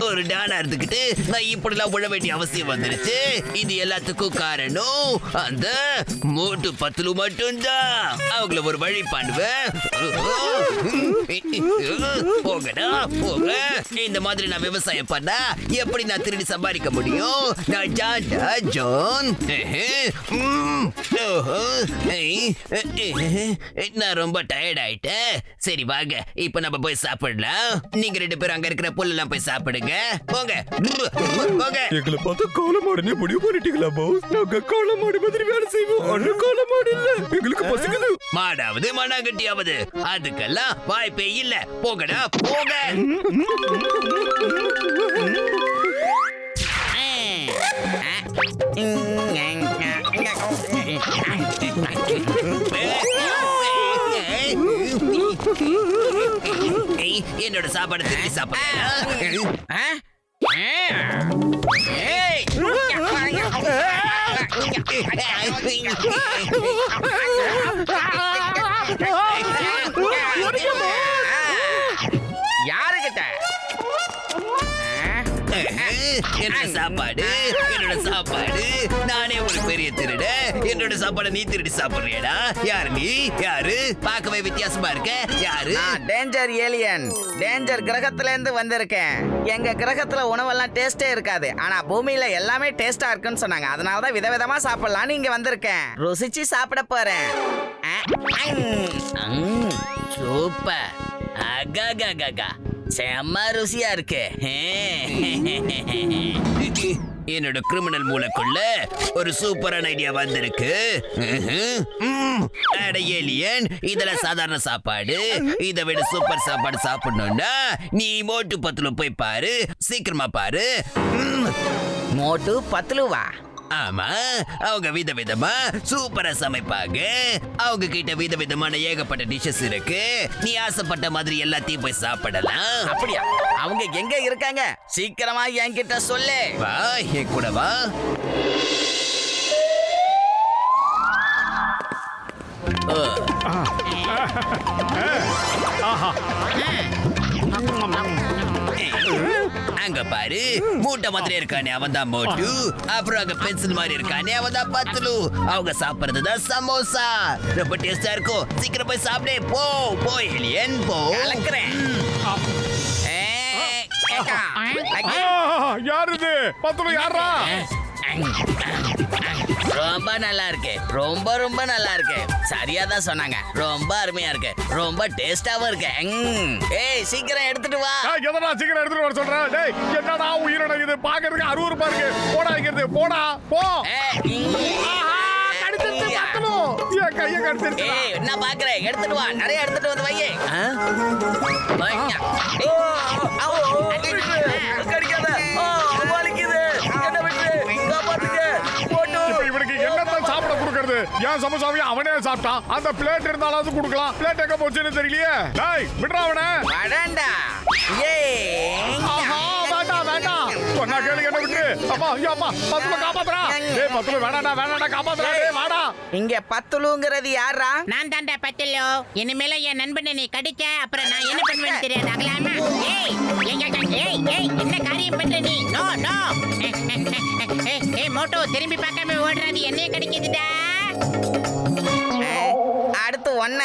ஒரு டானா இருந்துகிட்டு நான் இப்படிலாம் உழ வேண்டிய அவசியம் வந்துருச்சு. இது எல்லாத்துக்கும் காரணம் அந்த மோட்டு பத்துலு மட்டும்தான். அவங்கள ஒரு வழி பண்ணுவேன். போகடா போக. இந்த மாதிரி நான் விவசாயம் பண்ணா எப்படி நான் திருடி சம்பாதிக்க முடியும்? நான் ஜான்டா ஜான். நான் ரொம்ப டயர்ட் ஆயிட்டேன். சரி வாங்க இப்ப நம்ம போய் சாப்பிடலாம். நீங்க 2 பேரும் அங்க இருக்கிற புல்லெல்லாம் போய் சாப்பிடுங்க. போங்க போங்க. எங்களை பார்த்து காலமாடுன்னு முடிவு பண்ணிட்டீங்களா பாஸ்? நாங்க காலமாடு மாதிரி வேலை செய்வோம். அண்ணன் காலமாடு இல்ல. எங்களுக்கு பசங்க மாடாவது மண்ணாங்கட்டியாவது அதுக்கெல்லாம் வாய்ப்பே இல்ல. போங்கடா போங்க. என்னோட சாப்பாடு திரும்பி சாப்பிட. யாருகிட்ட என்னோட சாப்பாடு என்னோட சாப்பாடு. நானே ஒரு பெரிய திருட. என்னோட சாப்பாடு நீ திருடி சாப்பிடுறியடா? யாரு நீ? யாரு? பார்க்கவே வித்தியாசமா இருக்க. யாரு? Danger alien. டேஞ்சர் கிரகத்துல இருந்து வந்திருக்கேன். எங்க கிரகத்துல உணவெல்லாம் டேஸ்டே இருக்காது. ஆனா பூமியில எல்லாமே டேஸ்டா இருக்குன்னு சொன்னாங்க. அதனாலதான் விதவிதமா சாப்பிடலாம்னு இங்க வந்திருக்கேன். ருசிச்சு சாப்பிட போறேன். சூப்பர். அகா செம்ம ருசியா இருக்கு. என்னோட கிரிமினல் மூளைக்குள்ள ஒரு சூப்பரான ஐடியா வந்திருக்கு. ஏலியன், இதெல்லாம் சாதாரண சாப்பாடு. இதை விட சூப்பர் சாப்பாடு சாப்பிடணும்னா நீ மோட்டு பத்துலு போய் பாரு. சீக்கிரமா பாரு. மோட்டு பத்துலுவா? ஆமா, அவங்க விதவிதமா சூப்பரா சமைப்பாங்க. அவங்க கிட்ட விதவிதமான ஏகப்பட்ட டிஷஸ் இருக்கு. நீ ஆசைப்பட்ட மாதிரி எல்லாத்தையும் போய் சாப்பிடலாம். அப்படியா? அவங்க எங்க இருக்காங்க? சீக்கிரமா என்கிட்ட சொல்லு. வா என் கூட வா. அங்க பாரு, மூட்டை மாதிரி இருக்கானே அவன் தான் மோட்டு. அப்புறம் அங்க பென்சில் மாதிரி இருக்கானே அவன் தான் பத்துலு. அவங்க சாப்பிடுறதுதான் சமோசா. ரொம்ப டேஸ்டா இருக்கும். சீக்கிரம் போய் சாப்பிடே. போ போ ஏலியன் போ. கலக்குறேன். யாரு இது? பத்துலு யாரா? ரொம்ப நல்லா இருக்கு. ரொம்ப ரொம்ப நல்லா இருக்கு. சரியா தான் சொன்னாங்க. ரொம்ப அருமையா இருக்கு. ரொம்ப டேஸ்டாவும் இருக்கு. ஏய் சீக்கிரம் எடுத்துட்டு வா. எதனா சீக்கிரம் எடுத்துட்டு வர சொல்றேன். டேய் என்னடா உயிரோட இது பாக்குறதுக்கு அருவருப்பா இருக்கு. போடா இங்க போடா போ. கடிச்சிட்டு பத்துலு. ஏய் கைய கடிச்சிட்டு. ஏய் நான் பாக்குறேன். எடுத்துட்டு வா. நிறைய எடுத்துட்டு வந்து வையே. கடிக்காத. வலிக்குது. என்ன விட்டு காப்பாத்துங்க. இப்போ இவனுக்கு என்னத்தான் சாப்பிட கொடுக்கறது? ஏன் சமோசாவையும் அவனே சாப்பிட்டான். அந்த பிளேட் இருந்தாலாவது கொடுக்கலாம். பிளேட் எங்க போச்சுன்னு தெரியலையே. டேய் விட்றா அவனை. வரேன்டா. வேண்டாம் சொன்னா கேளு. என்ன விட்டு. அம்மா ஐயோ பத்துலு காப்பாத்துறா. டேய் பத்துலு வேணாடா காப்பாத்துறா. டேய் வாடா. இங்க பத்துலுங்கிறது யாரா? நான் தான்டா பத்துலு. இனிமேல என் நண்பனை நீ கடிச்ச அப்புறம் நான் என்ன பண்ணுவேன்னு தெரியாது. அகலாமா? ஏய் என்ன காரியம் பண்ற நீ? No no. ஏய் மோட்டோ திரும்பி பார்க்காம ஓடுறாது. என்னைய கடிக்குதுடா. அடுத்து ஒண்ண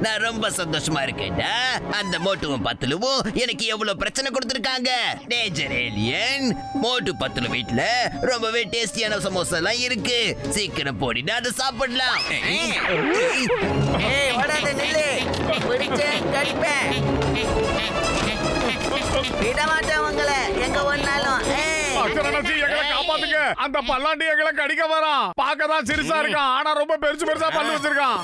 நான் ரொம்ப சந்தோஷமா இருக்கேன்டா. அந்த மோட்டுவும் பத்துலுவும் எனக்கு எவ்வளவு பிரச்சனை கொடுத்திருக்காங்க. டேஞ்சர் ஏலியன், மோட்டு பத்துலு வீட்டுல ரொம்பவே டேஸ்டியான சமோசா எல்லாம் இருக்கு. சீக்கிரம் போடினா அதை சாப்பிடலாம். விடமாட்டேன் உங்களை எங்க ஒன்னாலும். காப்பாத்துங்க. அந்த பல்லாண்டி எங்களை கடிக்க வரான். பார்க்கதான் சிறுசா இருக்கான். ஆனா ரொம்ப பெருசா பல்லு வச்சிருக்கான்.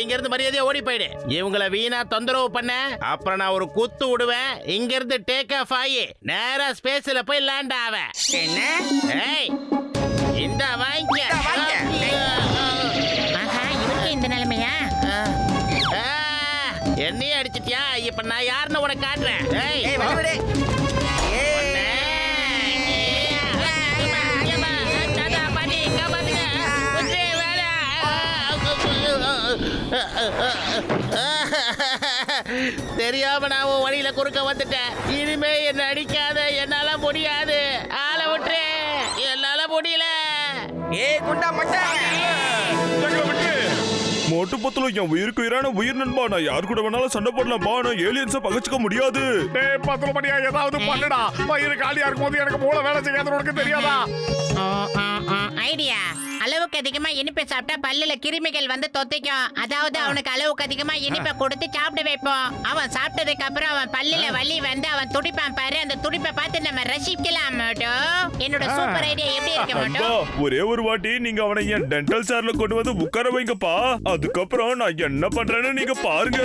இங்க இருந்து மரியாதையா ஓடி போயிடு. இவங்கள வீணா தொந்தரவு பண்ண அப்புறம் நான் ஒரு குத்து விடுவேன். இங்க இருந்து டேக் ஆஃப் ஆகி நேரா ஸ்பேஸ்ல போய் லேண்ட் ஆவேன். என்ன? இந்த வாங்கிக்க. இவருக்கு இந்த நிலைமையா? என்னையே அடிச்சிட்டியா? இப்ப நான் யாருன்னு உனக்கு காட்டுறேன். தெரியாம நான் உன் வழியில குறுக்க வந்துட்டேன். இனிமே என்ன அடிக்காத, என்னால முடியாது. ஆளை விட்டுரு, என்னால முடியல. ஏய் குண்டா மட்டை எங்களை விட்டு மோட்டு பத்துல என் உயிருக்கு உயிரான உயிர் நண்பா. நான் யார் கூட வேணாலும் சண்டை போடலாம் பா. நான் ஏலியன்ஸை பகச்சுக்க முடியாது. டேய் 10 மணியா ஏதாவது பண்ணுடா. வயிறு காலியா இருக்கும்போது எனக்கு மூளை வேலை செய்யாத உனக்கு தெரியாதா? ஐடியா. அளவுக்கு அதிகமா இனிப்பை சாப்பிட்டா பல்லுல கிருமிகள் வந்து தொத்திக்கும். அதாவது அவனுக்கு அளவுக்கு அதிகமா இனிப்பை கொடுத்து சாப்பிட வைப்போம். அவன் சாப்பிட்டதுக்கு அப்புறம் அவன் பல்லுல வலி வந்து அவன் துடிப்பான் பாரு. அந்த துடிப்பை பார்த்து நம்ம ரசிக்கலாம் மோட்டோ. என்னோட சூப்பர் ஐடியா எப்படி இருக்கு மோட்டோ? நண்பா, ஒரே ஒரு வாட்டி நீங்க அவனை என் டென்டல் சேர்ல கொண்டு வந்து உட்கார வைங்கப்பா. அதுக்கப்புறம் நான் என்ன பண்றேன்னு நீங்க பாருங்க.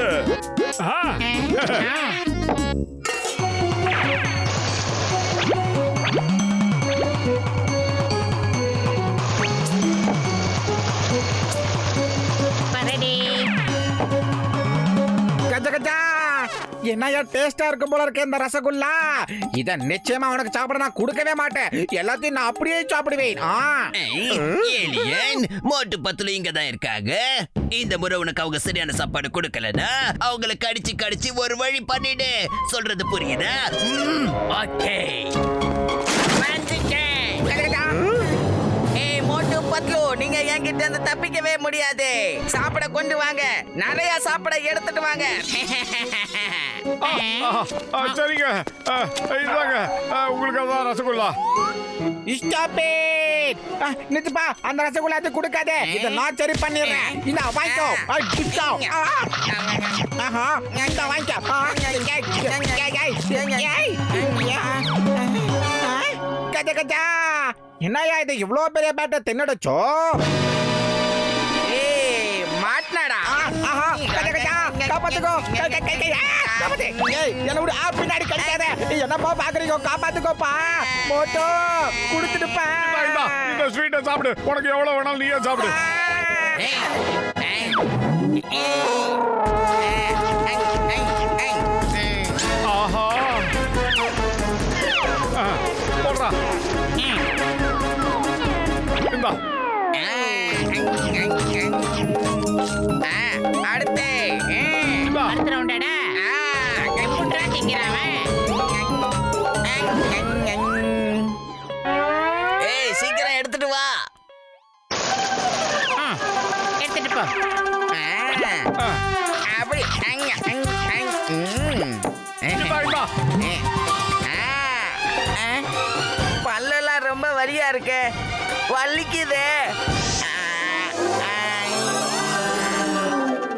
என்னையா டேஸ்டா இருக்கும் போல இருக்கு இந்த ரசகுல்லா. இத நிச்சயமா உனக்கு சாப்பிட நான் கொடுக்கவே மாட்டேன். எல்லாத்தையும் நான் அப்படியே சாப்பிடுவேன். ஏலியன் மோட்டு பத்துல இங்க தான் இருக்காங்க. இந்த முறை உனக்கு அவங்க சரியான சாப்பாடு கொடுக்கலனா அவங்கள கடிச்சு கடிச்சு ஒரு வழி பண்ணிடு. சொல்றது புரியுதா? ஓகே. ஏய் மோட்டு பத்லு, நீங்க என்கிட்ட இருந்து தப்பிக்கவே முடியாது. சாப்பிட கொண்டு வாங்க, நிறைய சாப்பிட எடுத்துட்டு வாங்க. சரிங்க, இதாங்க உங்களுக்கு அதான் ரசகுல்லா. Stop it. நித்துப்பா, அந்த ரசகுல்லா அது கொடுக்காதே. இத நான் சரி பண்ணிடுறேன். இந்த வாங்கிக்கோ. டிஸ்கோ. ஆஹா, இந்த வாங்கிக்கோ. கஜ கஜா. என்னையா இது இவ்ளோ பெரிய பேட்டை தின்னடச்சோ? ஏய் மாட்னடா. ஆஹா, கஜ கஜா. காப்பாத்துக்கோ. காப்பாத்து. ஏய், என்ன விடு. பின்னாடி கடிக்காத. என்னப்பா பாக்குறீங்க? காப்பாத்துக்கோப்பா. போட்டோ குடுத்துடுப்பா. இந்த ஸ்வீட்டை சாப்பிடு. உனக்கு எவ்வளவு வேணாலும் நீயே சாப்பிடு. ஆஹா, போடுறா. இந்தா. அடுத்து இந்தா. அடுத்த ரவுண்டாடா. எப்படிடா திங்கிறாவன்? ஏய் சீக்கிரம் எடுத்துட்டு வா. எடுத்துட்டு போ. அப்படி இந்தா, இந்தா. பல்லெல்லாம் ரொம்ப வலியா இருக்கு, வலிக்குதே.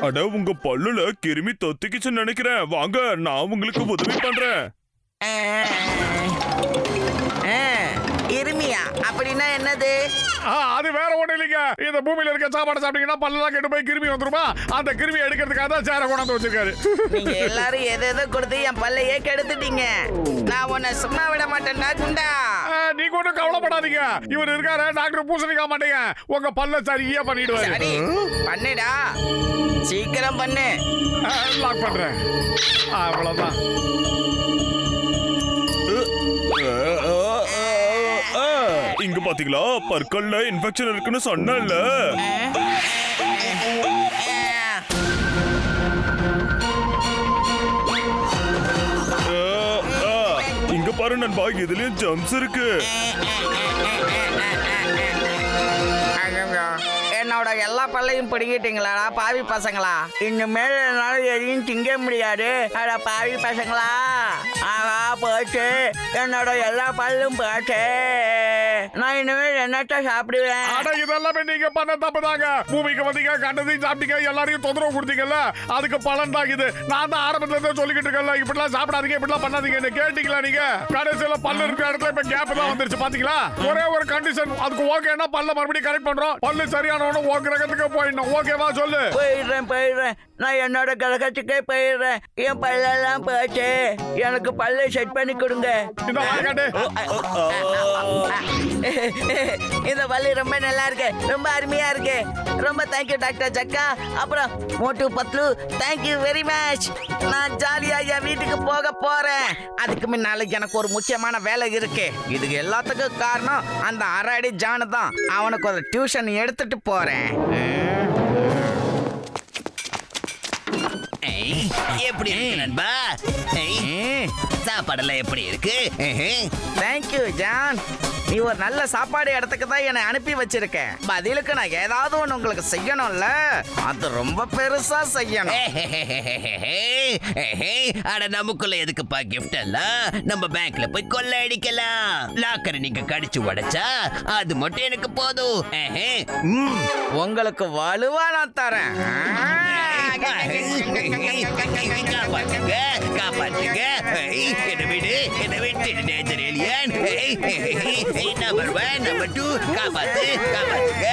அட, உங்க பல்லுல கிருமி தொத்திக்கிச்சுன்னு நினைக்கிறேன். வாங்க, நான் உங்களுக்கு உதவி பண்றேன். இருமியா? அப்படின்னா என்னது? அது வேற ஒண்ணு இல்லைங்க. இந்த பூமியில இருக்க சாப்பாடு சாப்பிட்டீங்கன்னா பல்லெல்லாம் கெட்டு போய் கிருமி வந்துருமா? அந்த கிருமி எடுக்கிறதுக்காக தான் சேர கொண்டாந்து வச்சிருக்காரு. நீங்க எல்லாரும் எதை கொடுத்து என் பல்லையே கெடுத்துட்டீங்க. நான் உன்னை சும்மா விட மாட்டேன்டா குண்டா. நீங்க ஒன்றும் கவலைப்படாதீங்க. இவர் இருக்காரு, டாக்டர் பூசணிக்க மாட்டீங்க. உங்க பல்ல சரியா பண்ணிடுவாரு. சரி பண்ணுடா, சீக்கிரம் பண்ணு. லாக் பண்றேன். அவ்வளவுதான். இங்க பாத்தீங்களா, பற்கள்ல இன்ஃபெக்ஷன் இருக்குன்னு சொன்னேன்ல. இங்க பாரு நண்பா, இதுலயும் ஜம்ஸ் இருக்கு. என்னோட எல்லா பல்லையும் பிடிங்கிட்டீங்களாடா பாவி பசங்களா. இனிமேல் என்னால எதையும் திங்க முடியாது. அட பாவி பசங்களா. ஆஹா போச்சு, என்னோட எல்லா பல்லும் போச்சு. நான் இனிமேல் என்னத்த சாப்பிடுவேன்? அட இதெல்லாமே நீங்க பண்ண தப்புதாங்க. பூமிக்கு வந்தீங்க, கண்டதையும் சாப்பிட்டீங்க, எல்லாரையும் தொந்தரவு கொடுத்தீங்கல்ல, அதுக்கு பலன் தான் இது. நான் தான் ஆரம்பத்துல இருந்து சொல்லிக்கிட்டு இருக்கேன்ல, இப்படிலாம் சாப்பிடாதீங்க, இப்படிலாம் பண்ணாதீங்க. கேட்டீங்களா நீங்க? கடைசியில பல்லு இருக்கிற இடத்துல இப்ப கேப் தான் வந்துருச்சு பாத்தீங்களா? ஒரே ஒரு கண்டிஷன், அதுக்கு ஓகேன்னா பல்ல மறுபடியும் கரெக்ட் பண்றோம். பல்லு சரியான உன் கிரகத்துக்கு போயிடணும். ஓகேவா சொல்லு? போயிடுறேன். நான் என்னோட கிரகத்துக்கே போயிடுறேன். என் பல்லெல்லாம் போச்சு. எனக்கு பல்லை செட் பண்ணி கொடுங்க. இந்த வாய்க்காட்டு. இந்த பல்லு ரொம்ப நல்லா இருக்கு, ரொம்ப அருமையா இருக்கு. ரொம்ப தேங்க்யூ டாக்டர் ஜக்கா. அப்புறம் மோட்டு பத்லு, தேங்க்யூ வெரி மச். நான் ஜாலியா என் வீட்டுக்கு போக போறேன். அதுக்கு முன்னால எனக்கு ஒரு முக்கியமான வேலை இருக்கு. இதுக்கு எல்லாத்துக்கும் காரணம் அந்த அரடி ஜானு தான். அவனுக்கு ஒரு டியூஷன் எடுத்துட்டு போறேன். எப்படி இருக்கு நண்பா? சாப்பாடெல்லாம் எப்படி இருக்கு? Thank you John. நீ ஒரு நல்ல சாப்பாடு இடத்துக்கு தான் என்னை அனுப்பி வச்சிருக்க. பதிலுக்கு நான் ஏதாவது ஒண்ணு உங்களுக்கு செய்யணும்ல, அது ரொம்ப பெருசா செய்யணும். அட நமக்குள்ள எதுக்குப்பா கிஃப்ட் எல்லாம்? நம்ம பேங்க்ல போய் கொள்ளை அடிக்கலாம். லாக்கரை நீங்க கடிச்சு உடைச்சா அது மட்டும் எனக்கு போதும். உங்களுக்கு வலுவா நான் தரேன். காப்பாத்துங்க, காப்பாத்துங்க. என்ன விடு, என்ன விட்டு டேஞ்சர் ஏலியன். நம்பர் 1, நம்பர் 2, காப்பாத்து, காப்பாத்துங்க.